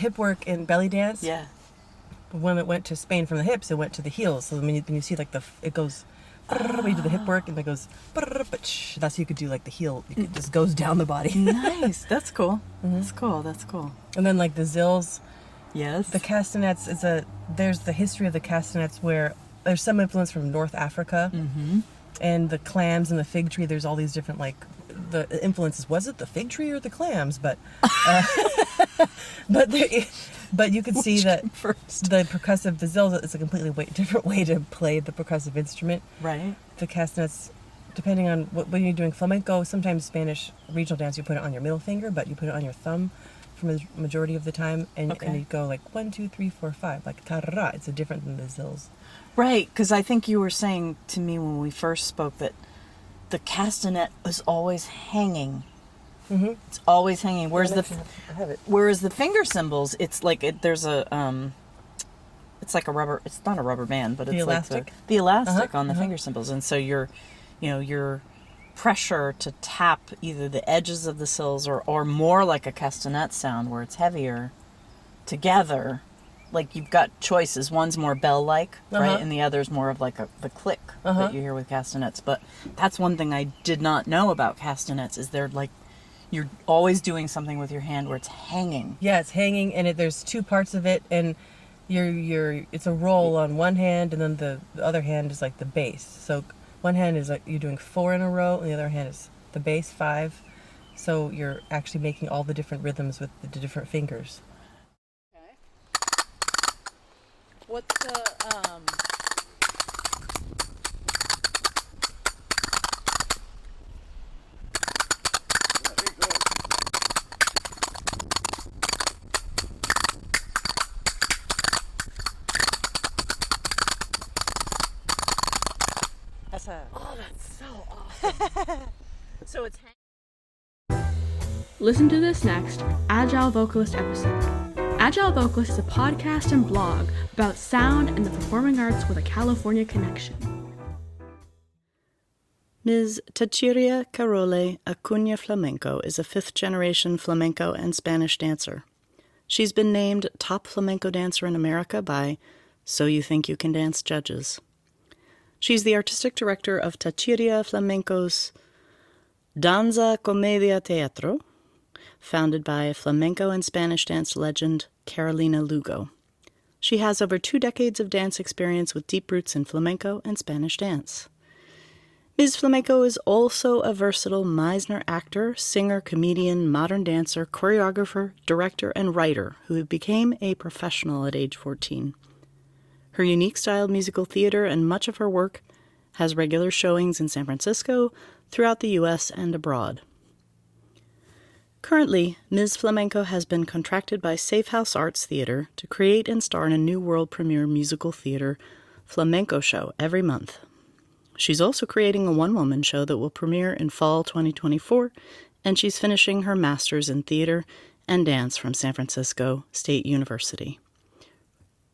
hip work in belly dance. Yeah. When it went to Spain from the hips, it went to the heels. So when you see like it goes, when you do the hip work and it goes, that's how you could do like the heel. It just goes down the body. Nice. That's cool. That's cool. That's cool. And then like the zills. Yes. The castanets there's the history of the castanets where there's some influence from North Africa. Mm-hmm. And the clams and the fig tree, there's all these different like the influences. Was it the fig tree or the clams? But but you could see that the percussive, the zills, is a completely different way to play the percussive instrument. Right. The castanets, depending on when you're doing flamenco, sometimes Spanish regional dance, you put it on your middle finger, but you put it on your thumb for the majority of the time, and you go like 1, 2, 3, 4, 5, like ta-ra-ra. It's different than the zills. Right, because I think you were saying to me when we first spoke that the castanet is always hanging. Mm-hmm. It's always hanging. Whereas whereas the finger cymbals, it's like there's a it's like a rubber. It's not a rubber band, but it's the like elastic. The elastic on the finger cymbals, and so your pressure to tap either the edges of the sills or more like a castanet sound where it's heavier together. Like you've got choices. One's more bell-like, right? And the other's more of like the click that you hear with castanets. But that's one thing I did not know about castanets is they're like, you're always doing something with your hand where it's hanging. Yeah, it's hanging, and there's two parts of it, and it's a roll on one hand, and then the other hand is like the bass. So one hand is like you're doing 4 in a row, and the other hand is the bass 5. So you're actually making all the different rhythms with the different fingers. What's the Oh, that's so awesome. So it's Listen to this next Agile Vocalist episode. Agile Vocalist is a podcast and blog about sound and the performing arts with a California connection. Ms. Tachíria CarOlé Acuña Flamenco is a 5th-generation flamenco and Spanish dancer. She's been named Top Flamenco Dancer in America by So You Think You Can Dance judges. She's the artistic director of Tachíria Flamenco's Danza, Comedia, Teatro, founded by flamenco and Spanish dance legend Carolina Lugo. She has over 2 decades of dance experience with deep roots in flamenco and Spanish dance. Ms. Flamenco is also a versatile Meisner actor, singer, comedian, modern dancer, choreographer, director, and writer who became a professional at age 14. Her unique style of musical theater and much of her work has regular showings in San Francisco, throughout the U.S., and abroad. Currently, Ms. Flamenco has been contracted by Safe House Arts Theater to create and star in a new world premiere musical theater flamenco show every month. She's also creating a one-woman show that will premiere in fall 2024, and she's finishing her master's in theater and dance from San Francisco State University.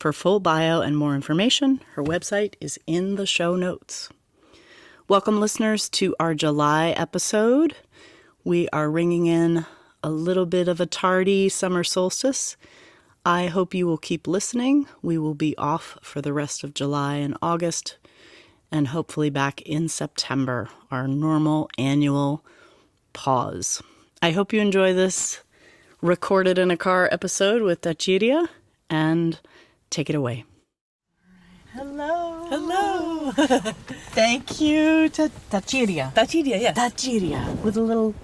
For full bio and more information, her website is in the show notes. Welcome, listeners, to our July episode. We are ringing in a little bit of a tardy summer solstice. I hope you will keep listening. We will be off for the rest of July and August, and hopefully back in September, our normal annual pause. I hope you enjoy this recorded in a car episode with Tachíria, and take it away. Hello. Hello. Thank you to Tachíria. Tachíria, yes. Tachíria with a little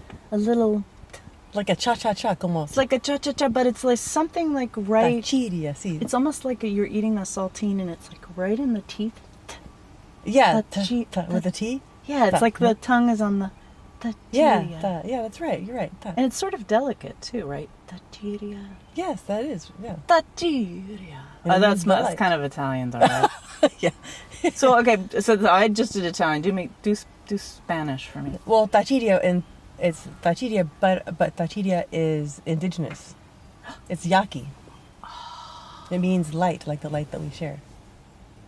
Like a cha-cha-cha, como. it's like a cha-cha-cha, but it's like something like right. Tachíria, sí. It's almost like you're eating a saltine and it's like right in the teeth. Yeah, with a T? Yeah, it's like the tongue is on the Tachíria. Yeah, that's right. You're right. And it's sort of delicate too, right? Tachíria. Yes, that is. Yeah. Tachíria. Yeah, That's like. kind of Italian, though, right? Yeah. So I just did Italian. Do Spanish for me. Well, Tachíria it's Tachíria, but Tachíria is indigenous. It's Yaqui. It means light, like the light that we share.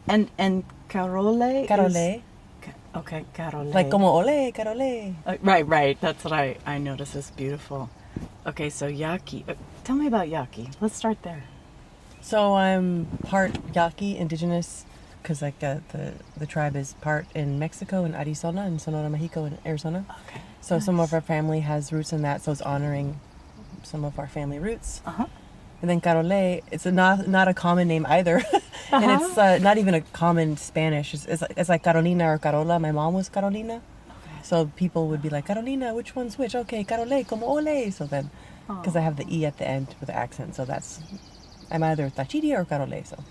And CarOlé. CarOlé. Okay, CarOlé. Like como ole, CarOlé. Right. That's what I noticed. It's beautiful. Okay, so Yaqui. Tell me about Yaqui. Let's start there. So I'm part Yaqui, indigenous, because like the tribe is part in Mexico and Arizona and Sonora, Mexico and Arizona. Okay. So some of our family has roots in that, so it's honoring some of our family roots. Uh-huh. And then CarOlé, it's not a common name either. And it's not even a common Spanish. It's like Carolina or Carola. My mom was Carolina. Okay. So people would be like, Carolina, which one's which? Okay, CarOlé, como ole. So then, because I have the E at the end with the accent. So I'm either Tachíria or CarOlé. So.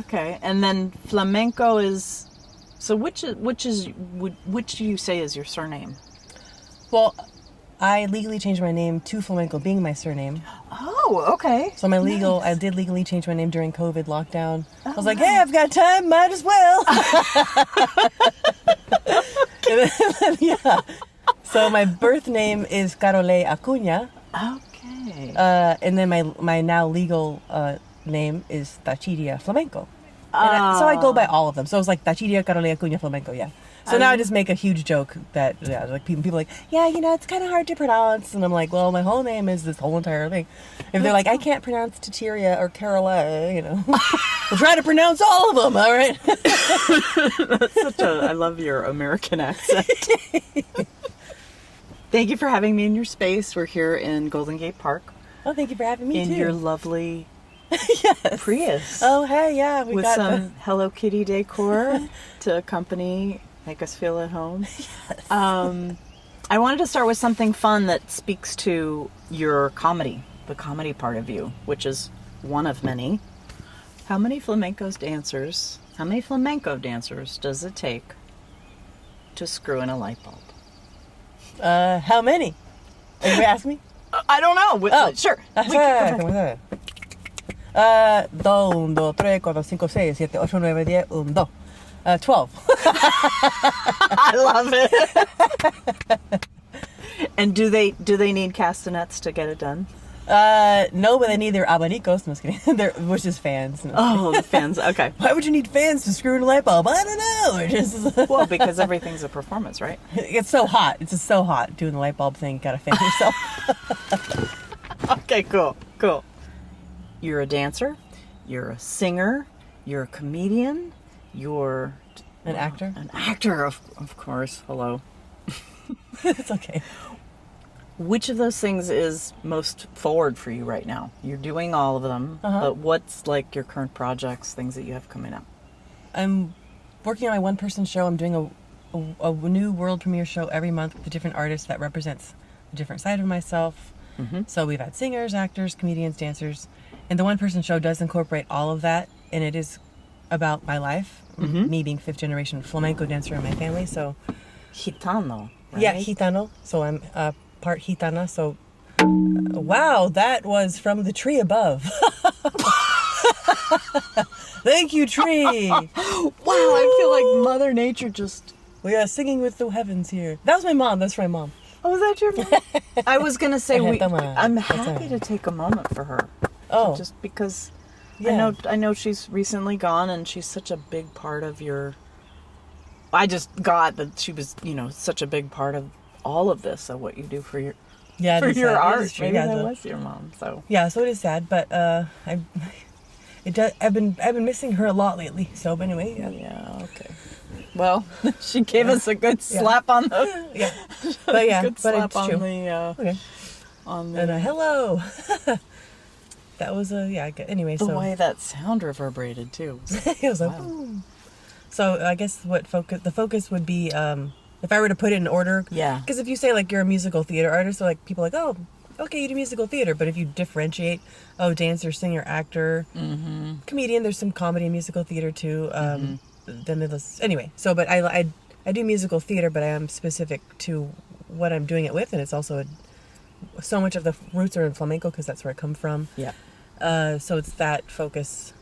Okay. And then flamenco is, so which do you say is your surname? Well, I legally changed my name to Flamenco, being my surname. Oh, okay. So I did legally change my name during COVID lockdown. I was like, hey, I've got time, might as well. Yeah. So my birth name is CarOlé Acuña. Okay. And then my now legal name is Tachíria Flamenco. And so I go by all of them. So it's like Tachíria CarOlé Acuña Flamenco, yeah. So now I just make a huge joke that, yeah, like people are like, yeah, it's kind of hard to pronounce. And I'm like, well, my whole name is this whole entire thing. If they're like, I can't pronounce Tachíria or CarOlé, we'll try to pronounce all of them, all right? That's I love your American accent. Thank you for having me in your space. We're here in Golden Gate Park. Oh, thank you for having me, too. In your lovely yes. Prius. Oh, hey, yeah. With some Hello Kitty decor to accompany, make us feel at home. Yes. I wanted to start with something fun that speaks to your comedy, the comedy part of you, which is one of many. How many flamenco dancers does it take to screw in a light bulb? How many? Are you asking me? I don't know. Sure. We can go back. 2, 1, 2, 3, 4, 5, 6, 7, 8, 9, 10, 1, 2. 12. I love it. And do they need castanets to get it done? No, but they need their abanicos. No, just kidding. Which is fans. No. The fans. Okay. Why would you need fans to screw in a light bulb? I don't know. Well, because everything's a performance, right? It's so hot. It's just so hot doing the light bulb thing. You gotta fan yourself. Okay, cool. You're a dancer. You're a singer. You're a comedian. You're an actor. An actor, of course. Hello. It's okay. Which of those things is most forward for you right now? You're doing all of them, but what's like your current projects, things that you have coming up? I'm working on my one-person show. I'm doing a new world premiere show every month with a different artist that represents a different side of myself. Mm-hmm. So we've had singers, actors, comedians, dancers, and the one-person show does incorporate all of that, and it is about my life, me being fifth-generation flamenco dancer in my family. So, Gitano, right? Yeah, Gitano. So I'm part Gitana. So, wow, that was from the tree above. Thank you, tree. Wow, I feel like Mother Nature just... We are singing with the heavens here. That was my mom. That's my mom. Oh, was that your mom? I was going to say, I'm happy to take a moment for her. Oh. Just because... Yeah. I know she's recently gone, and she's such a big part of your... I just got that she was, such a big part of all of this, of what you do for your art. Maybe that was your mom. So yeah, so it is sad, but I've been missing her a lot lately. So, but anyway, yeah, okay. Well, she gave us a good slap on the good slap on the okay. On the and hello. That was anyway. The way that sound reverberated too. It was like, boom. So I guess the focus would be, if I were to put it in order. Yeah. Because if you say like you're a musical theater artist, so like people are like, oh, okay, you do musical theater. But if you differentiate, dancer, singer, actor, comedian, there's some comedy and musical theater too. Then there's anyway. So, but I do musical theater, but I am specific to what I'm doing it with, and it's also so much of the roots are in flamenco because that's where I come from. Yeah. So it's that focus.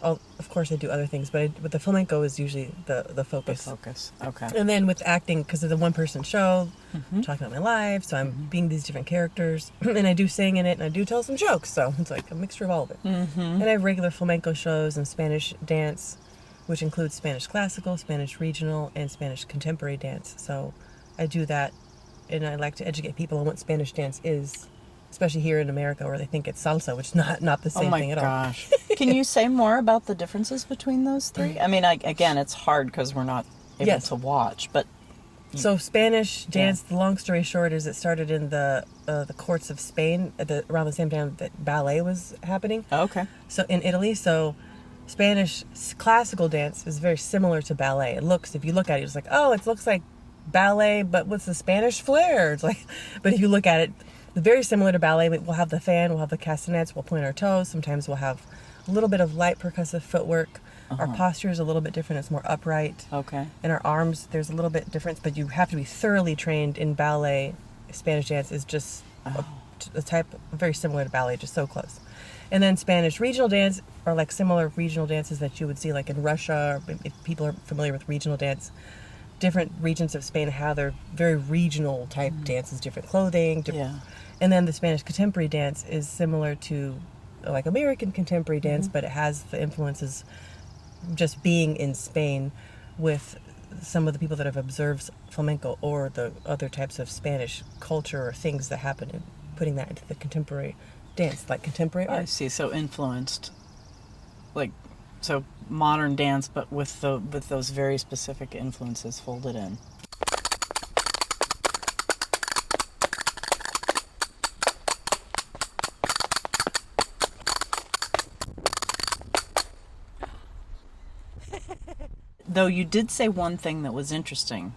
Of course, I do other things, but the flamenco is usually the focus. The focus, okay. And then with acting, because it's a one-person show, I'm talking about my life, so I'm being these different characters, and I do sing in it, and I do tell some jokes, so it's like a mixture of all of it. And I have regular flamenco shows and Spanish dance, which includes Spanish classical, Spanish regional, and Spanish contemporary dance. So I do that, and I like to educate people on what Spanish dance is, especially here in America where they think it's salsa, which is not the same thing at all. Oh my gosh. Can you say more about the differences between those three? I mean, again, it's hard because we're not able to watch, but... So Spanish dance, the long story short, is it started in the courts of Spain around the same time that ballet was happening. Oh, okay. So in Italy, Spanish classical dance is very similar to ballet. If you look at it, it's like, oh, it looks like ballet, but with the Spanish flair. It's like, but if you look at it, it's very similar to ballet. We'll have the fan, we'll have the castanets, we'll point our toes. Sometimes we'll have a little bit of light percussive footwork. Our posture is a little bit different. It's more upright. Okay. And our arms, there's a little bit difference, but you have to be thoroughly trained in ballet. Spanish dance is just a type very similar to ballet, just so close. And then Spanish regional dance are like similar regional dances that you would see like in Russia, or if people are familiar with regional dance. Different regions of Spain have their very regional type dances, different clothing. And then the Spanish contemporary dance is similar to like American contemporary dance, but it has the influences just being in Spain with some of the people that have observed flamenco or the other types of Spanish culture or things that happen in putting that into the contemporary dance, like contemporary art. I see. So influenced, so modern dance, but with those very specific influences folded in. Though you did say one thing that was interesting.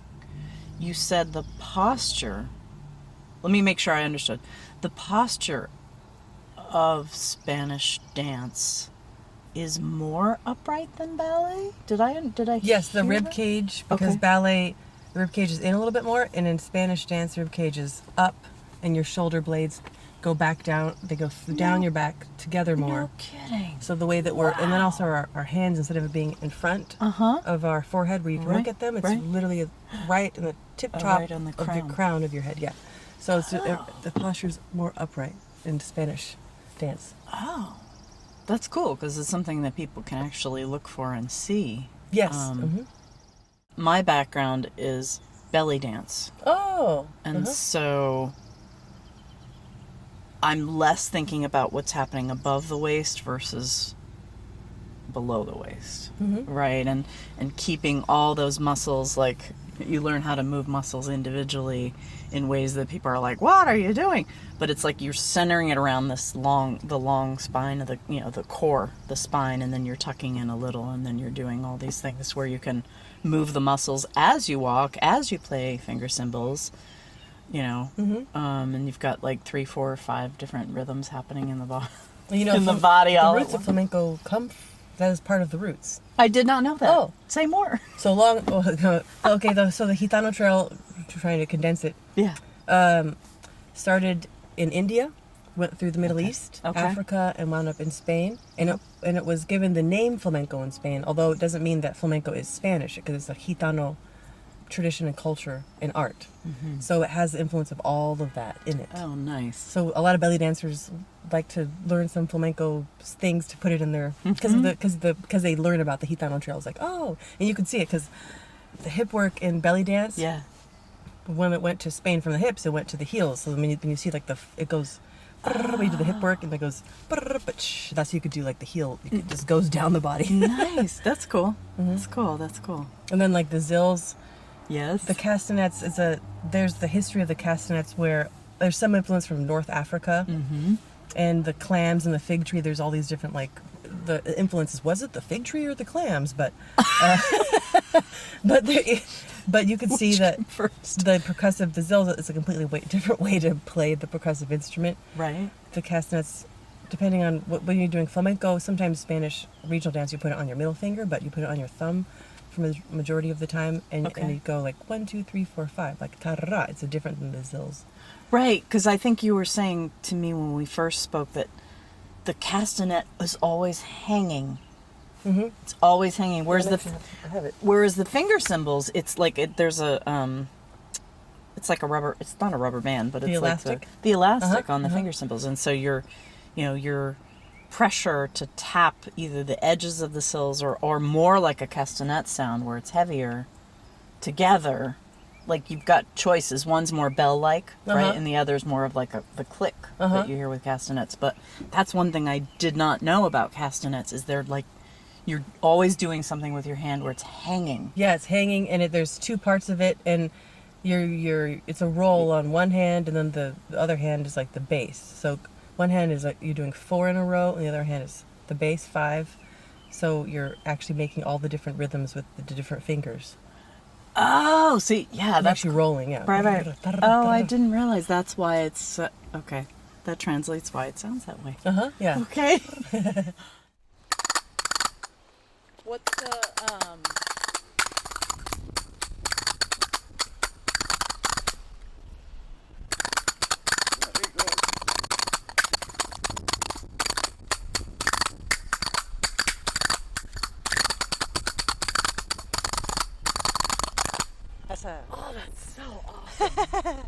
You said the posture. Let me make sure I understood. The posture of Spanish dance is more upright than ballet? Did I Yes, the hear rib that? cage, because Okay. ballet, the rib cage is in a little bit more, and in Spanish dance, the rib cage is up, and your shoulder blades go back down. They go down your back together more. No kidding. So the way that and then also our hands, instead of it being in front of our forehead where you can look at them, it's literally right in the tip top right on the of your crown of your head. Yeah. So it's the posture's more upright in Spanish dance. Oh, that's cool because it's something that people can actually look for and see. Yes. My background is belly dance, Oh. and so I'm less thinking about what's happening above the waist versus below the waist, right? And keeping all those muscles, like you learn how to move muscles individually in ways that people are like, "What are you doing?" But it's like you're centering it around the long spine of the core, the spine, and then you're tucking in a little, and then you're doing all these things where you can move the muscles as you walk, as you play finger cymbals. And you've got like 3, 4, 5 different rhythms happening in the body. In the body, the roots of flamenco that is part of the roots. I did not know that. Oh. Say more. So so the Gitano trail, trying to condense it, started in India, went through the Middle East, Africa, and wound up in Spain. And it was given the name flamenco in Spain, although it doesn't mean that flamenco is Spanish, because it's a Gitano tradition and culture and art. So it has the influence of all of that in it. Oh, nice. So a lot of belly dancers like to learn some flamenco things to put it in their because they learn about the Gitano trail. It's like, oh, and you can see it because the hip work in belly dance. Yeah. When it went to Spain from the hips, it went to the heels. So when you see like it goes. When you do the hip work and it goes, that's how you could do like the heel. It just goes down the body. Nice. That's cool. That's cool. That's cool. And then like the zills. Yes. The castanets there's the history of the castanets where there's some influence from North Africa, and the clams and the fig tree. There's all these different the influences. Was it the fig tree or the clams? But but you could see that the zills is a completely different way to play the percussive instrument. Right. The castanets, depending on when you're doing flamenco, sometimes Spanish regional dance, you put it on your middle finger, but you put it on your thumb for the majority of the time, and you go like 1, 2, 3, 4, 5, like tarara. It's different than the zills. Right, because I think you were saying to me when we first spoke that the castanet is always hanging. It's always hanging. Whereas the finger cymbals, it's like there's a it's like a rubber. It's not a rubber band, but it's like the elastic on the finger cymbals, and so your pressure to tap either the edges of the sills or more like a castanet sound where it's heavier together like you've got choices. One's more bell-like, Uh-huh. right? And the other's more of like the click that you hear with castanets. But that's one thing I did not know about castanets is they're like, you're always doing something with your hand where it's hanging. Yeah, it's hanging, and there's two parts of it, and it's a roll on one hand, and then the other hand is like the bass. So one hand is like you're doing 4 in a row, and the other hand is the bass 5. So you're actually making all the different rhythms with the different fingers. Oh, see, yeah, That's actually rolling, yeah. right. Oh, I didn't realize that's why it's okay. That translates why it sounds that way. Yeah. Okay. What's the Oh, that's so awesome.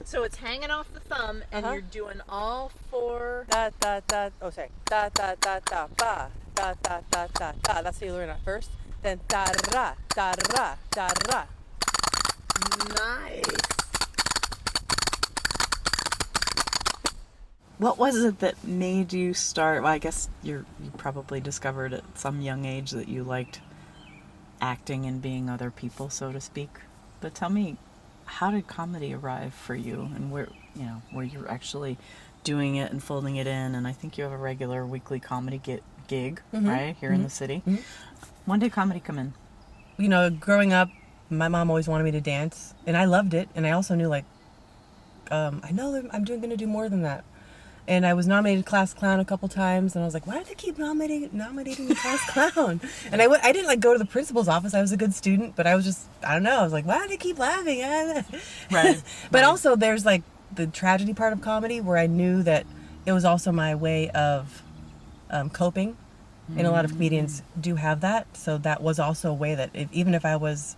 So it's hanging off the thumb, and you're doing all 4. Da da da. Oh, sorry. Da da da da ba. Da da da da da. That's how you learn it first. Then da ra da ra da ra. Nice. What was it that made you start? Well, I guess you probably discovered at some young age that you liked acting and being other people, so to speak. But tell me, how did comedy arrive for you, and where you're actually doing it and folding it in? And I think you have a regular weekly comedy gig, right, here in the city. Mm-hmm. When did comedy come in? You know, growing up, my mom always wanted me to dance, and I loved it. And I also knew, like, I know that I'm going to do more than that. And I was nominated class clown a couple times, and I was like, why do they keep nominating me class clown? And I didn't like go to the principal's office. I was a good student, but I was just, I don't know. I was like, why do they keep laughing? Right. But also there's like the tragedy part of comedy where I knew that it was also my way of coping. And a lot of comedians do have that. So that was also a way that even if I was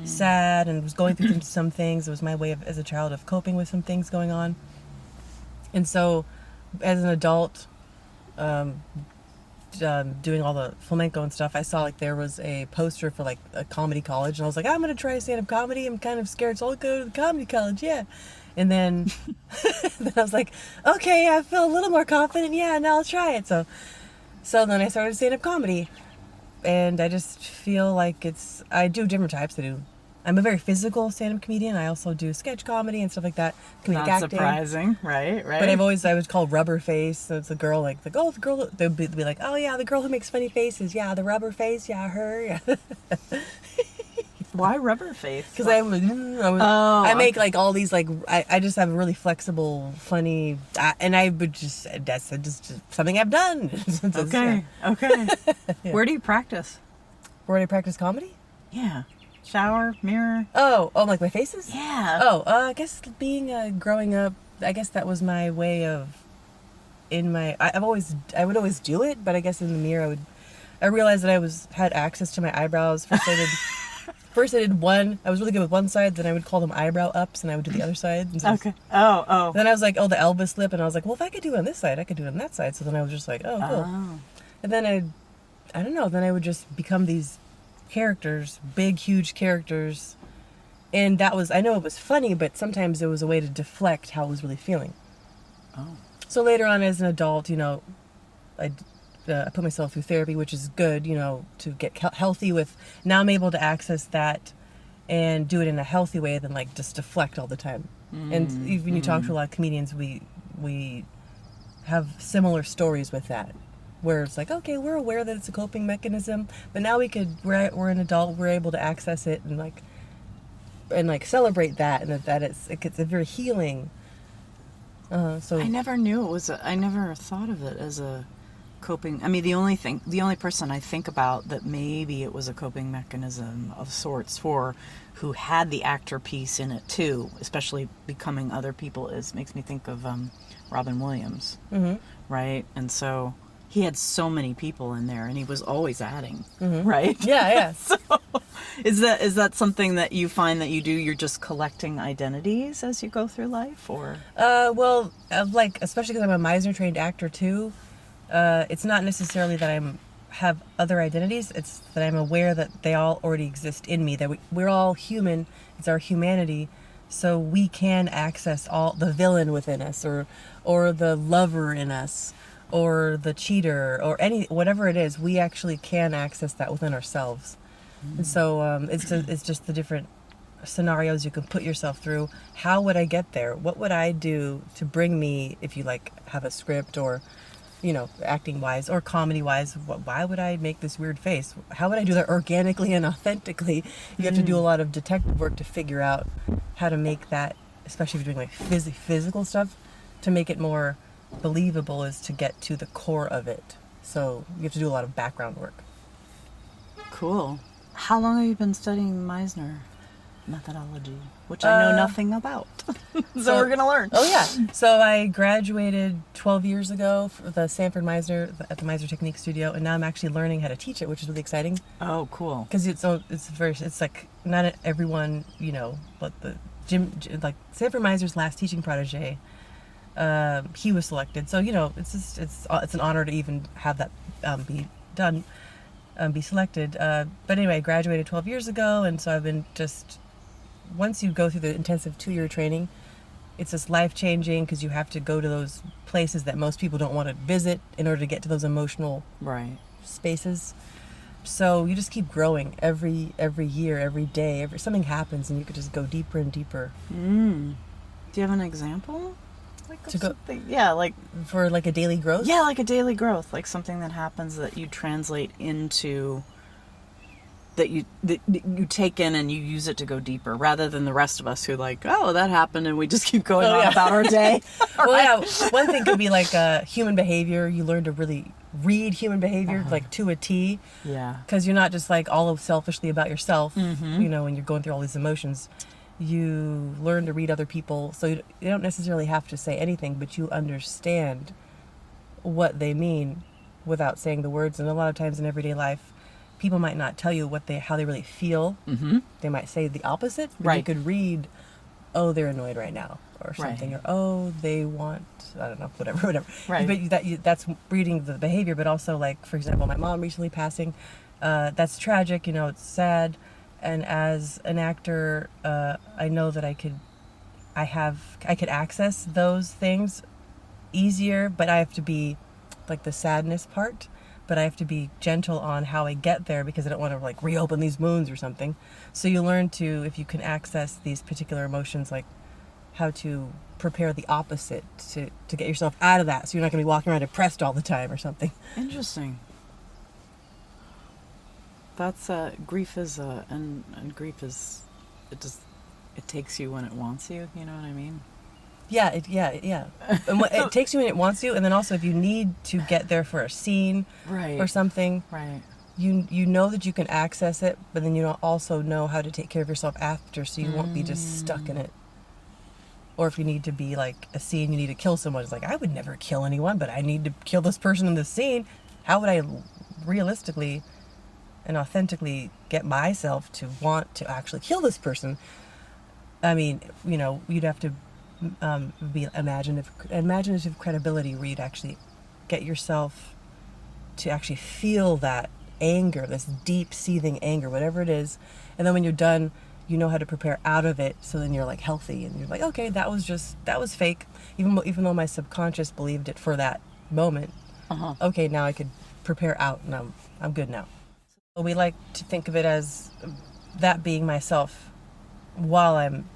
sad and was going through some things, it was my way of, as a child, of coping with some things going on. And so as an adult, doing all the flamenco and stuff, I saw like there was a poster for like a comedy college, and I was like, I'm gonna try stand-up comedy. I'm kind of scared, so I'll go to the comedy college, yeah. And then, then I was like, okay, I feel a little more confident, yeah, now I'll try it. So then I started stand-up comedy, and I just feel like I do different types. I'm a very physical stand-up comedian. I also do sketch comedy and stuff like that. Comedic Not acting. surprising, right? But I was called Rubber Face. So it's a girl the girl. They'd be like, oh yeah, the girl who makes funny faces. Yeah, the rubber face. Yeah, her. Yeah. Why rubber face? Because I make like all these like I just have a really flexible, funny, and I would that's just something I've done. Okay. Yeah. Where do you practice? Where do I practice comedy? Yeah. Shower, mirror. Oh, like my faces? Yeah. I guess being growing up, I guess that was my way of. I would always do it, but I guess in the mirror I realized that I had access to my eyebrows. First I did one. I was really good with one side. Then I would call them eyebrow ups, and I would do the other side. Okay. Oh. Then I was like, the Elvis lip, and I was like, well, if I could do it on this side, I could do it on that side. So then I was just like, oh, cool. Oh. And then I don't know. Then I would just become these characters, big, huge characters, and I know it was funny, but sometimes it was a way to deflect how I was really feeling. Oh. So later on, as an adult, I put myself through therapy, which is good, to get healthy with. Now I'm able to access that and do it in a healthy way than like just deflect all the time. And even you talk to a lot of comedians, we have similar stories with that, where it's like, okay, we're aware that it's a coping mechanism, but now we're an adult, we're able to access it and celebrate that, and that it's a very healing. So I never knew it was. I never thought of it as a coping. I mean, the only person I think about that maybe it was a coping mechanism of sorts for, who had the actor piece in it too, especially becoming other people, makes me think of Robin Williams, right? And so he had so many people in there, and he was always adding, right? Yeah. So, is that something that you find that you do? You're just collecting identities as you go through life, or? Especially because I'm a Meisner trained actor too. It's not necessarily that I'm have other identities. It's that I'm aware that they all already exist in me, that we're all human. It's our humanity. So we can access all the villain within us, or the lover in us, or the cheater, or whatever it is. We actually can access that within ourselves. And so it's just the different scenarios you can put yourself through. How would I get there? What would I do to bring me, if you like have a script, or acting wise or comedy wise, why would I make this weird face? How would I do that organically and authentically? You have to do a lot of detective work to figure out how to make that, especially if you're doing like physical stuff, to make it more believable, is to get to the core of it. So you have to do a lot of background work. Cool. How long have you been studying Meisner methodology, which I know nothing about? so we're gonna learn. Oh yeah. So I graduated 12 years ago for the Sanford Meisner at the Meisner Technique Studio, and now I'm actually learning how to teach it, which is really exciting. Oh, cool. Because it's like not everyone, but the like Sanford Meisner's last teaching protege, he was selected. So it's an honor to even have that be done, be selected. But anyway, I graduated 12 years ago, and so I've been just. Once you go through the intensive 2-year training, it's just life-changing, because you have to go to those places that most people don't want to visit in order to get to those emotional spaces. So you just keep growing every year, every day. Something happens, and you could just go deeper and deeper. Do you have an example? For like a daily growth? Yeah, like a daily growth, like something that happens that you translate into, that you take in and you use it to go deeper, rather than the rest of us who that happened and we just keep going on about our day. One thing could be like human behavior. You learn to really read human behavior like to a T. Yeah. Because you're not just like all selfishly about yourself, when you're going through all these emotions. You learn to read other people, so you don't necessarily have to say anything, but you understand what they mean without saying the words. And a lot of times in everyday life, people might not tell you how they really feel. They might say the opposite, but you could read, oh, they're annoyed right now, or something, or oh, they want, I don't know, whatever. Right. But that's reading the behavior. But also, like, for example, my mom recently passing. That's tragic. It's sad. And as an actor, I know that I could access those things easier, but I have to be like the sadness part. But I have to be gentle on how I get there, because I don't want to like reopen these wounds or something. So you learn to, if you can access these particular emotions, like how to prepare the opposite to get yourself out of that, so you're not going to be walking around depressed all the time or something. Interesting. That's grief is and grief is, it takes you when it wants you. You know what I mean? Yeah. And it takes you when it wants you, and then also if you need to get there for a scene or something, you know that you can access it, but then you don't also know how to take care of yourself after, so you won't be just stuck in it. Or if you need to be like a scene, you need to kill someone. It's like, I would never kill anyone, but I need to kill this person in the scene. How would I realistically and authentically get myself to want to actually kill this person? I mean, you'd have to be imaginative credibility, where you'd actually get yourself to actually feel that anger, this deep seething anger, whatever it is, and then when you're done, you know how to prepare out of it, so then you're like healthy, and you're like, okay, that was fake, even though my subconscious believed it for that moment. Okay, now I could prepare out, and I'm good now. We like to think of it as that being myself while I'm.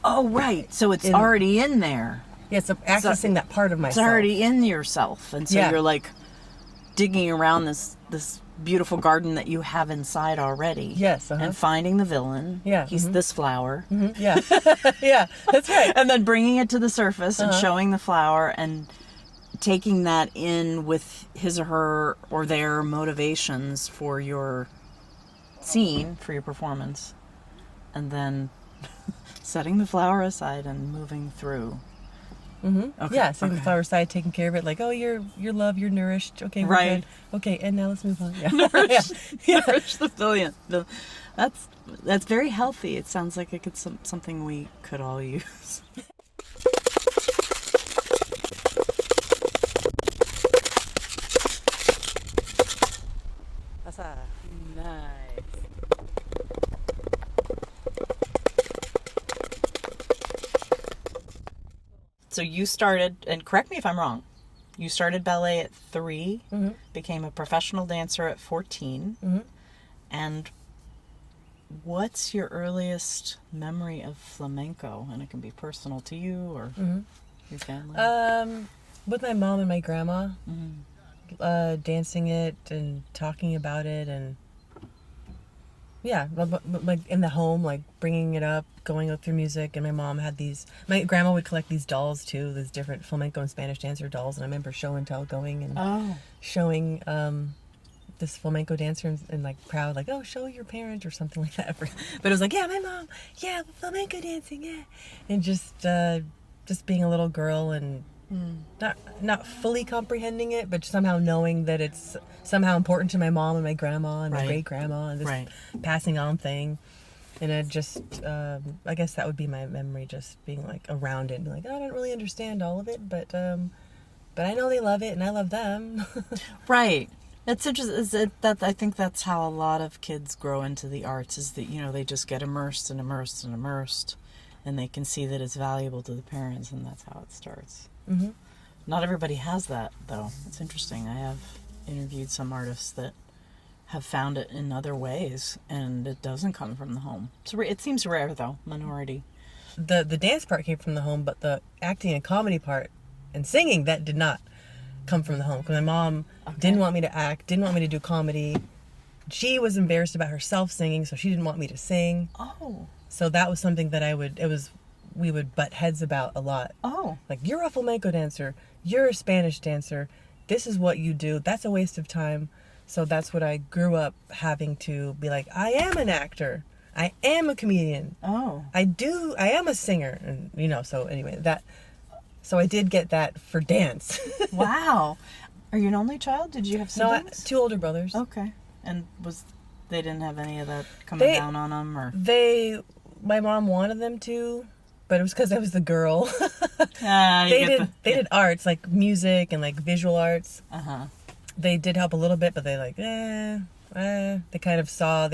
Oh, right. So it's already in there. Yeah, so accessing that part of myself. It's already in yourself. And so you're like digging around this beautiful garden that you have inside already. Yes. And finding the villain. Yeah. He's this flower. Yeah. Yeah, that's right. And then bringing it to the surface and showing the flower and taking that in with his or her or their motivations for your scene, for your performance. And then setting the flower aside and moving through. Okay. Yeah, setting the flower aside, taking care of it, like, oh, you're loved, you're nourished. Okay, we're good. Okay, and now let's move on. Yeah. Nourish the billion. That's very healthy. It sounds like it's something we could all use. salsa. Nice. So you started, and correct me if I'm wrong, you started ballet at 3, became a professional dancer at 14, and what's your earliest memory of flamenco? And it can be personal to you or your family. With my mom and my grandma, dancing it and talking about it, and yeah, like in the home, like bringing it up, going up through music. And my mom had my grandma would collect these dolls too, these different flamenco and Spanish dancer dolls. And I remember show and tell going and showing this flamenco dancer and like proud, like, oh, show your parent or something like that. But it was like, yeah, my mom, yeah, flamenco dancing, yeah. And just being a little girl and not fully comprehending it, but somehow knowing that it's somehow important to my mom and my grandma and my great grandma and this passing on thing. And it just, I guess that would be my memory, just being like around it and like, oh, I don't really understand all of it, but I know they love it and I love them. Right. It's interesting. I think that's how a lot of kids grow into the arts, is that, they just get immersed and immersed and immersed, and they can see that it's valuable to the parents, and that's how it starts. Mm-hmm. Not everybody has that, though. It's interesting. I have interviewed some artists that have found it in other ways, and it doesn't come from the home. It seems rare, though. Minority. The dance part came from the home, but the acting and comedy part and singing, that did not come from the home. Because my mom didn't want me to act, didn't want me to do comedy. She was embarrassed about herself singing, so she didn't want me to sing. Oh. So that was something that we would butt heads about a lot. Oh. Like, you're a flamenco dancer, you're a Spanish dancer, this is what you do, that's a waste of time. So that's what I grew up having to be like, I am an actor, I am a comedian. Oh. I am a singer. And, so anyway, so I did get that for dance. Wow. Are you an only child? Did you have siblings? No, 2 older brothers. Okay. And they didn't have any of that coming down on them, or? My mom wanted them to, but it was because I was the girl. They did arts, like music and like visual arts. Uh-huh. They did help a little bit, but they like, they kind of saw,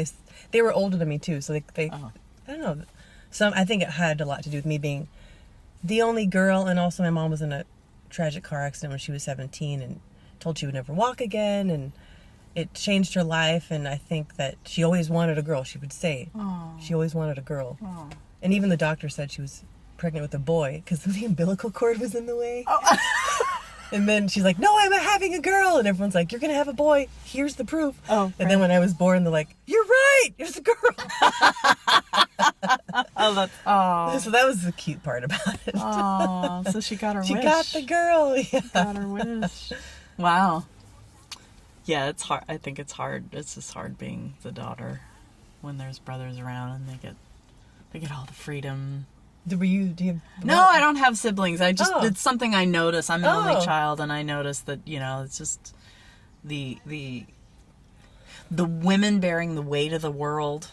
they were older than me too, so they I don't know. I think it had a lot to do with me being the only girl, and also my mom was in a tragic car accident when she was 17 and told she would never walk again, and it changed her life. And I think that she always wanted a girl. She would say she always wanted a girl. Aww. And even the doctor said she was pregnant with a boy because the umbilical cord was in the way. Oh. And then she's like, no, I'm having a girl. And everyone's like, you're going to have a boy. Here's the proof. Oh, and then when I was born, they're like, you're right. It was a girl. So that was the cute part about it. Oh, so she got her wish. She got the girl. Yeah. Got her wish. Wow. Yeah, it's hard. I think it's hard. It's just hard being the daughter when there's brothers around and they get all the freedom. Do you No, I don't have siblings. It's something I notice. I'm an only child, and I notice that, it's just the women bearing the weight of the world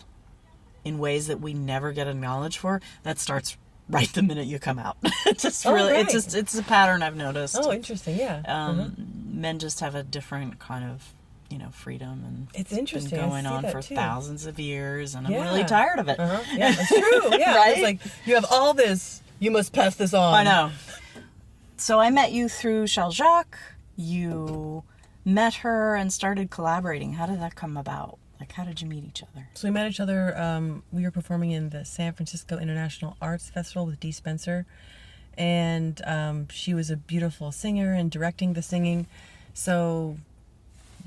in ways that we never get acknowledged for. That starts right the minute you come out. It's a pattern I've noticed. Oh, interesting. Yeah. Men just have a different kind of, freedom, and it's interesting. Been going on for thousands of years, and I'm really tired of it. Uh-huh. Yeah, that's true. Yeah, right? It's like, you have all this, you must pass this on. I know. So I met you through Charles Jacques. You met her and started collaborating. How did that come about? Like, how did you meet each other? So we met each other. We were performing in the San Francisco International Arts Festival with Dee Spencer, and she was a beautiful singer and directing the singing. So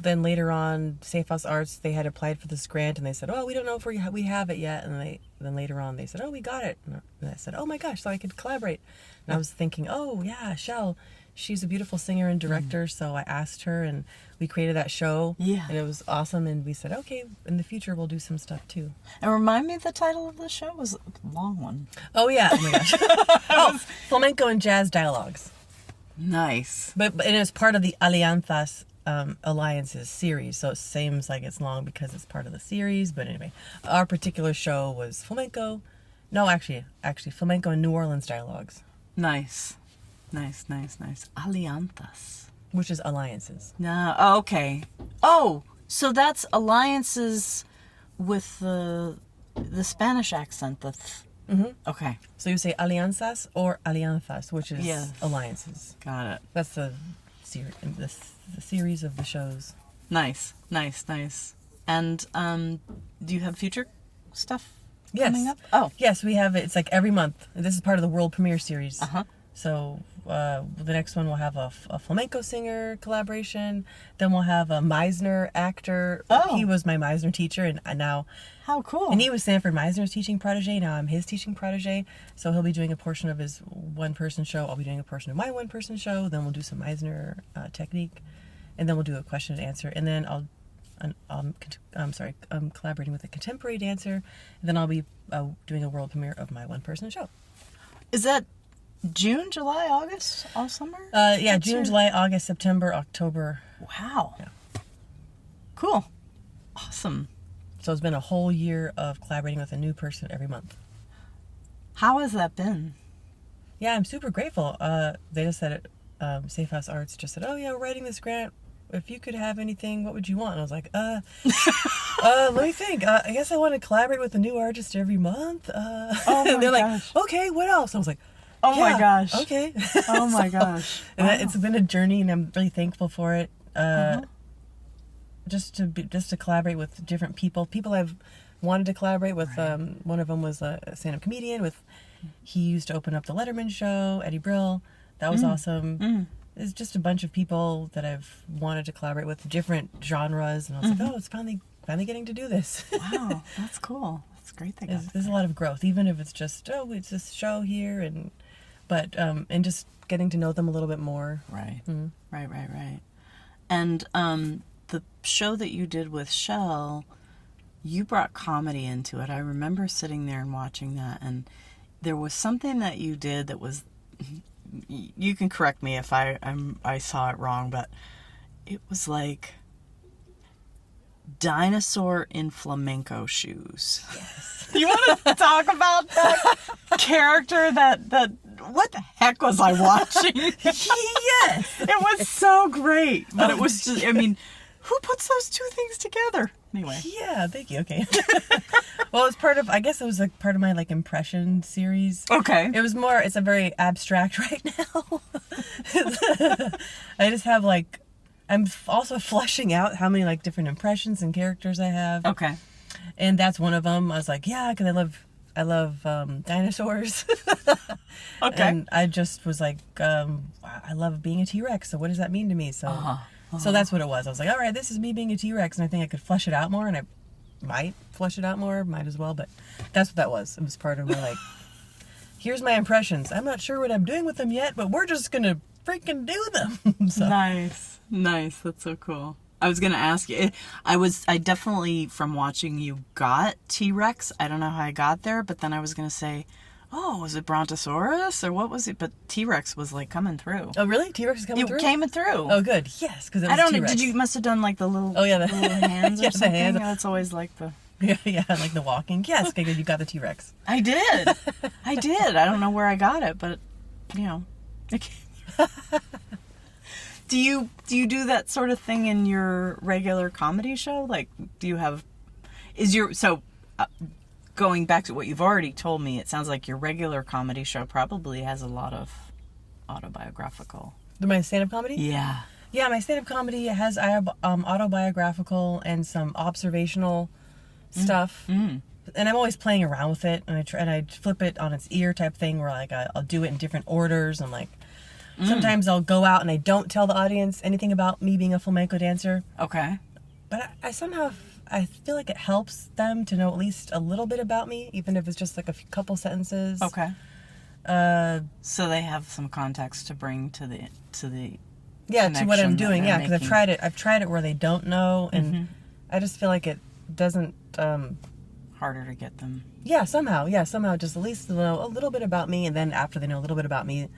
then later on, Safe House Arts, they had applied for this grant, and they said, oh, we don't know if we have it yet. And then later on, they said, oh, we got it. And I said, oh my gosh, so I could collaborate. And I was thinking, oh yeah, Shell, she's a beautiful singer and director. So I asked her, and we created that show. Yeah. And it was awesome. And we said, okay, in the future, we'll do some stuff too. And remind me, the title of the show was a long one. Oh yeah, oh my gosh. Flamenco and Jazz Dialogues. Nice. But it was part of the Alianzas Alliances series, so it seems like it's long because it's part of the series. But anyway, our particular show was flamenco. No, actually, flamenco and New Orleans dialogues. Nice. Alianzas, which is alliances. No, okay. Oh, So that's alliances with the Spanish accent. Okay. So you say alianzas or alianzas, which is Yes. alliances. Got it. That's the series of the shows. Nice. And do you have future stuff coming up? Oh. Yes, we have it. It's like every month. This is part of the world premiere series. Uh-huh. So the next one we'll have a flamenco singer collaboration. Then we'll have a Meisner actor. Oh. He was my Meisner teacher, and now... How cool. And he was Sanford Meisner's teaching protege. Now I'm his teaching protege. So he'll be doing a portion of his one-person show. I'll be doing a portion of my one-person show. Then we'll do some Meisner technique. And then we'll do a question and answer. And then I'm collaborating with a contemporary dancer. And then I'll be doing a world premiere of my one-person show. Is that June, July, August, all summer? Yeah, June, July, August, September, October. Wow. Yeah. Cool. Awesome. So it's been a whole year of collaborating with a new person every month. How has that been? Yeah, I'm super grateful. They just said it. Safe House Arts just said, "Oh yeah, we're writing this grant. If you could have anything, what would you want?" And I was like, let me think. I guess I want to collaborate with a new artist every month. Oh my and they're gosh. like, "Okay, what else?" I was like, Oh my "Yeah, gosh. okay." Oh my gosh. And Wow. it's been a journey, and I'm really thankful for it. Just to collaborate with different people I've wanted to collaborate with. Right. One of them was a stand-up comedian he used to open up the Letterman show, Eddie Brill. That was awesome. There's just a bunch of people that I've wanted to collaborate with, different genres, and I was like, oh, it's finally getting to do this. Wow, that's cool. That's great. There's a lot of growth, even if it's just it's this show here, and just getting to know them a little bit more. Right. Right. And the show that you did with Shell, you brought comedy into it. I remember sitting there and watching that, and there was something that you did that was, you can correct me if I saw it wrong, but it was like dinosaur in flamenco shoes. Yes. You want to talk about that character that what the heck was I watching? Yes. It was so great. But it was just, I mean, who puts those two things together? Anyway. Yeah, thank you. Okay. Well, it's I guess it was like part of my like impression series. Okay. It's a very abstract right now. I just have like, I'm also fleshing out how many like different impressions and characters I have. Okay. And that's one of them. I was like, yeah, because I love dinosaurs. Okay. And I just was like, I love being a T-Rex. So what does that mean to me? So, so that's what it was. I was like, all right, this is me being a T-Rex, and I think I could flesh it out more, and I might flesh it out more, might as well. But that's what that was. It was part of my like, here's my impressions. I'm not sure what I'm doing with them yet, but we're just gonna freaking do them. So. Nice. That's so cool. I was going to ask you, I definitely, from watching you, got T-Rex. I don't know how I got there, but then I was going to say, oh, was it Brontosaurus or what was it? But T-Rex was like coming through. Oh, really? T-Rex is coming through? It came through. Oh, good. Yes, because it was I don't know. T-Rex. Did you must have done like the little, the little hands or yeah, something? the hands. That's always like the... Yeah, like the walking. Yes, okay, good. You got the T-Rex. I did. I don't know where I got it, but, you know. Do you do that sort of thing in your regular comedy show? Like, do you have... going back to what you've already told me, it sounds like your regular comedy show probably has a lot of autobiographical... My stand-up comedy? Yeah. Yeah, my stand-up comedy has autobiographical and some observational stuff. And I'm always playing around with it, and I flip it on its ear type thing where like I'll do it in different orders, and like sometimes I'll go out and I don't tell the audience anything about me being a flamenco dancer. Okay. But I somehow feel like it helps them to know at least a little bit about me, even if it's just like a couple sentences. Okay. So they have some context to bring to the yeah, to what I'm connection that doing. they're Yeah, because making. I've tried it where they don't know, and I just feel like it doesn't. Harder to get them. Yeah, somehow just at least know a little bit about me, and then after they know a little bit about me,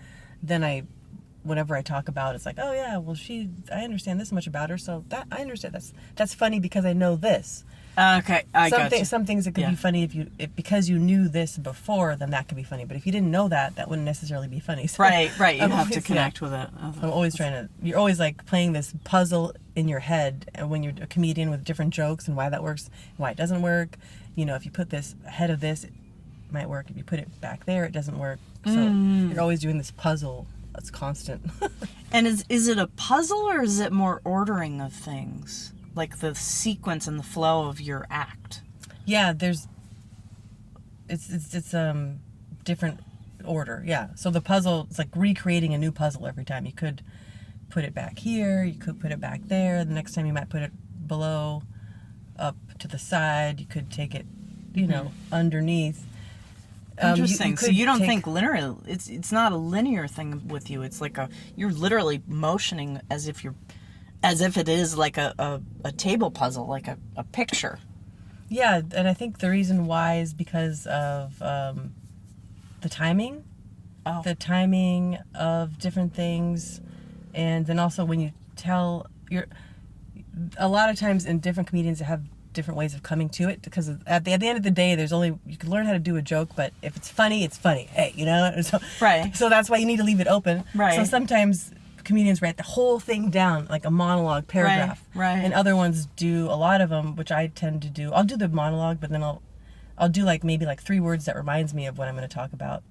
then whenever I talk about, it's like, oh yeah, well I understand this much about her, so that I understand that's funny because I know this. Okay, I got you. Some things that could be funny if because you knew this before, then that could be funny. But if you didn't know that wouldn't necessarily be funny. So Right. You I'm have to always- connect with it. I'm always you're always like playing this puzzle in your head when you're a comedian with different jokes and why that works and why it doesn't work. You know, if you put this ahead of this, it might work. If you put it back there, it doesn't work. So you're always doing this puzzle that's constant. And is it a puzzle, or is it more ordering of things? Like the sequence and the flow of your act? Yeah, it's different order. Yeah. So the puzzle, it's like recreating a new puzzle every time. You could put it back here, you could put it back there. The next time you might put it below, up to the side. You could take it, you know, underneath. Interesting. So you don't think linear? It's not a linear thing with you. It's like you're literally motioning as if it is like a table puzzle, like a picture. Yeah, and I think the reason why is because of the timing. Oh. The timing of different things, and then also when you tell a lot of times in different comedians have different ways of coming to it, because at the end of the day, you can learn how to do a joke, but if it's funny, it's funny. Hey, you know? So, right. So that's why you need to leave it open. Right. So sometimes comedians write the whole thing down, like a monologue paragraph. Right. And other ones do a lot of them, which I tend to do. I'll do the monologue, but then I'll do maybe 3 words that reminds me of what I'm going to talk about.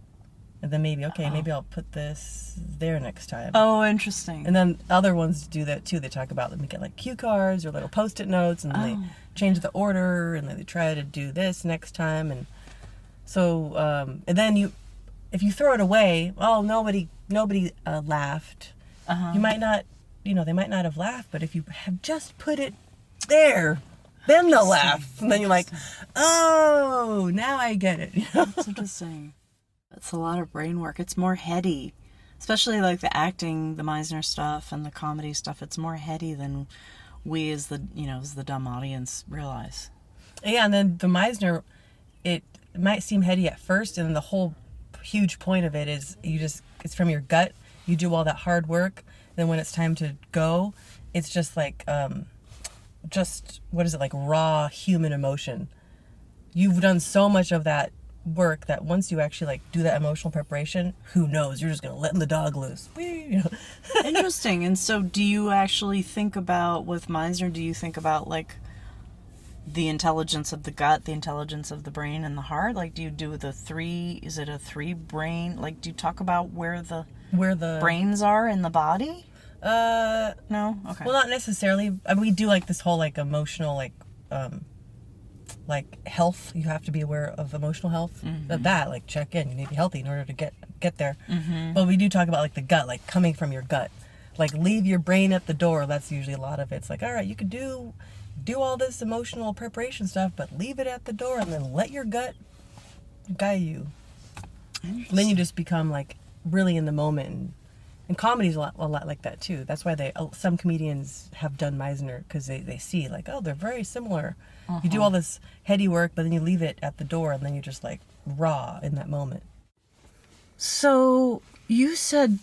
And then maybe I'll put this there next time. Oh, interesting. And then other ones do that too. They talk about, let me get like cue cards or little Post-it notes, and they change the order, and then they try to do this next time. And so, and then if you throw it away, nobody laughed. You might not, they might not have laughed, but if you have just put it there, then they'll laugh. And then you're like, oh, now I get it. That's interesting. It's a lot of brain work. It's more heady, especially like the acting, the Meisner stuff, and the comedy stuff. It's more heady than we as the dumb audience realize. Yeah, and then the Meisner, it might seem heady at first, and then the whole huge point of it is it's from your gut. You do all that hard work. Then when it's time to go, it's just like, what is it, like raw human emotion. You've done so much of that work that once you actually do that emotional preparation, who knows, you're just gonna let the dog loose. Interesting. And so do you actually think about, with Meisner, do you think about the intelligence of the gut, the intelligence of the brain and the heart? Do you do is it a 3 brain, do you talk about where the brains are in the body? No? Okay. Well, not necessarily. I mean, we do this whole emotional health. You have to be aware of emotional health. That check in. You need to be healthy in order to get there. But we do talk about the gut, coming from your gut. Leave your brain at the door. That's usually a lot of it. It's all right, you could do all this emotional preparation stuff, but leave it at the door and then let your gut guide you. And then you just become really in the moment. And comedy's a lot like that too. That's why some comedians have done Meisner, because they see they're very similar. You do all this heady work, but then you leave it at the door, and then you're just raw in that moment. So you said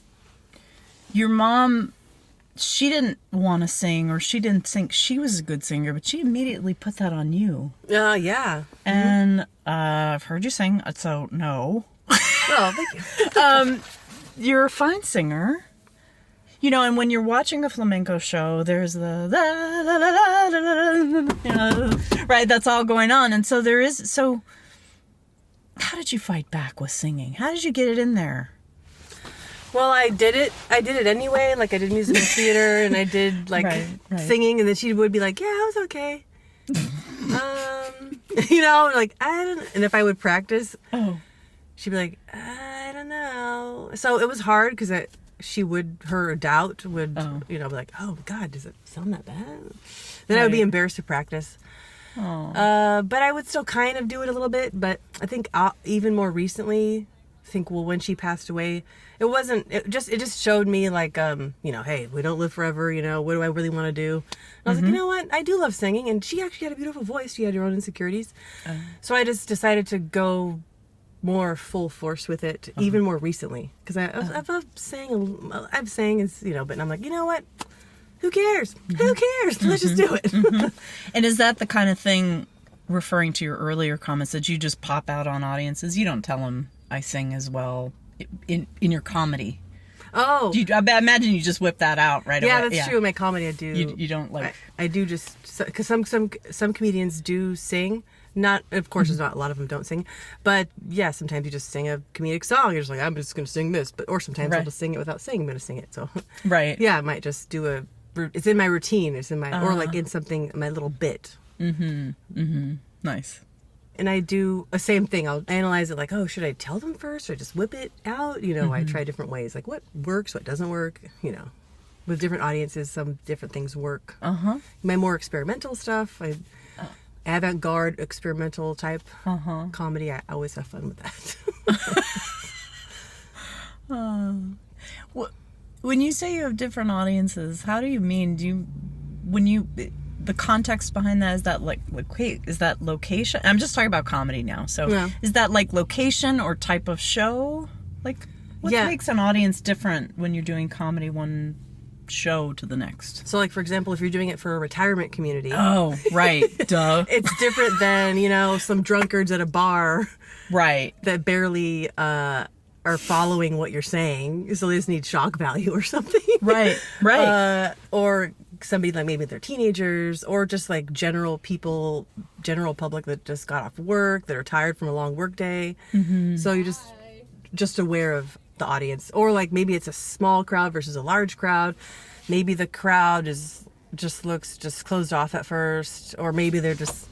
your mom, she didn't want to sing, or she didn't think she was a good singer, but she immediately put that on you. Yeah. And I've heard you sing, so no. Oh, thank you. You're a fine singer, and when you're watching a flamenco show, there's the right, that's all going on, and so there is. So, how did you fight back with singing? How did you get it in there? Well, I did it anyway. I did musical theater, and I did right. singing, and then she would be like, "Yeah, I was okay." I don't. And if I would practice, she'd be like, I don't know. So it was hard because her doubt would, be like, oh God, does it sound that bad? Then I would be embarrassed to practice. But I would still kind of do it a little bit. But I think even more recently, when she passed away, it just showed me hey, we don't live forever. What do I really want to do? And I was like, you know what? I do love singing. And she actually had a beautiful voice. She had her own insecurities. So I just decided to go more full force with it, even more recently, because I've sang, but I'm like, you know what? Who cares? Who cares? Let's just do it. And is that the kind of thing, referring to your earlier comments, that you just pop out on audiences? You don't tell them I sing as well in your comedy? Oh, I imagine you just whip that out right away. yeah, that's true. In my comedy, I do. You don't like. I do just because some comedians do sing. Not, of course, there's not a lot of them don't sing, but yeah, sometimes you just sing a comedic song. You're just like, I'm just going to sing this, or sometimes I'll just sing it without saying I'm going to sing it. So, right, yeah, I might just do it's in my routine. It's in my or like in something, my little bit. Nice. And I do the same thing. I'll analyze it like, oh, should I tell them first or just whip it out? I try different ways, like what works, what doesn't work. With different audiences, some different things work. My more experimental stuff, avant-garde experimental type comedy, I always have fun with that. When you say you have different audiences, how do you mean? The context behind that, is that is that location? I'm just talking about comedy now. So is that like location or type of show? Like what makes an audience different when you're doing comedy one show to the next? So like, for example, if you're doing it for a retirement community. Oh, right. Duh. It's different than, some drunkards at a bar. Right. That barely are following what you're saying. So they just need shock value or something. Right. Or somebody like maybe they're teenagers, or just like general public that just got off work, that are tired from a long work day. So you're just aware of the audience. Or like maybe it's a small crowd versus a large crowd. Maybe the crowd looks closed off at first, or maybe they're just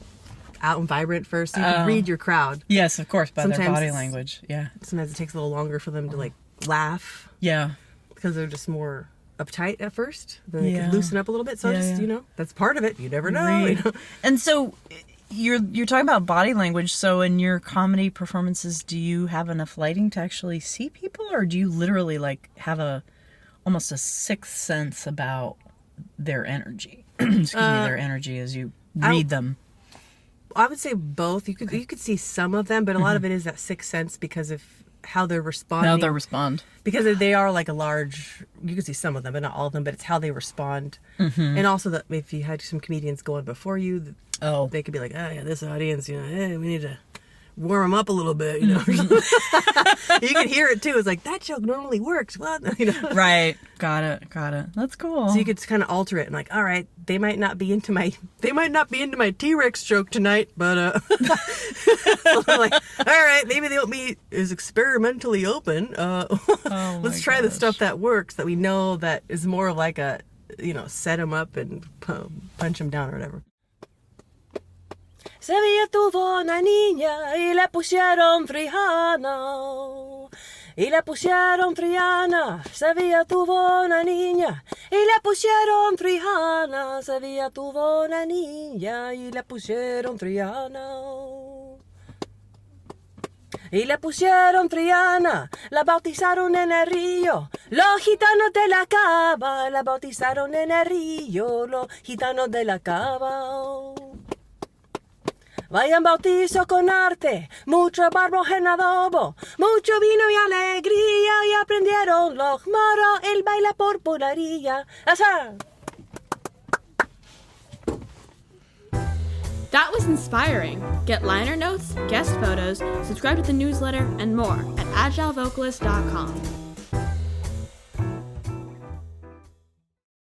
out and vibrant first. So you can read your crowd. Yes, of course, by their body language. Yeah. Sometimes it takes a little longer for them to like laugh. Yeah. Because they're just more uptight at first. Then they can loosen up a little bit. So that's part of it. You never know. Right. And so you're talking about body language. So in your comedy performances, do you have enough lighting to actually see people, or do you literally like have almost a sixth sense about their energy? Their energy as you read them. I would say both. You could see some of them, but a lot of it is that sixth sense because of how they're responding. How they respond. Because they are like you can see some of them, but not all of them, but it's how they respond. And also that if you had some comedians go on before you, they could be like, oh yeah, this audience, hey, we need to warm them up a little bit, You can hear it too. It's like, that joke normally works. What? Right. Got it. That's cool. So you could kind of alter it and like, all right, they might not be into my T-Rex joke tonight, but so like, all right, maybe they won't be as experimentally open. Let's try the stuff that works, that we know that is more like a, set them up and punch them down or whatever. Sevilla tuvo una niña y le pusieron Triana. Y le pusieron Triana. Sevilla tuvo una niña y le pusieron Triana. Sevilla tuvo una niña y le pusieron Triana. Y le pusieron Triana, la bautizaron en el río. Los gitanos de la cava la bautizaron en el río. Los gitanos de la cava. Vayan bautizo con arte, mucho barro en adobo, mucho vino y alegría, y aprendieron los moros el baile por polaría. ¡Asa! That was inspiring. Get liner notes, guest photos, subscribe to the newsletter, and more at agilevocalist.com.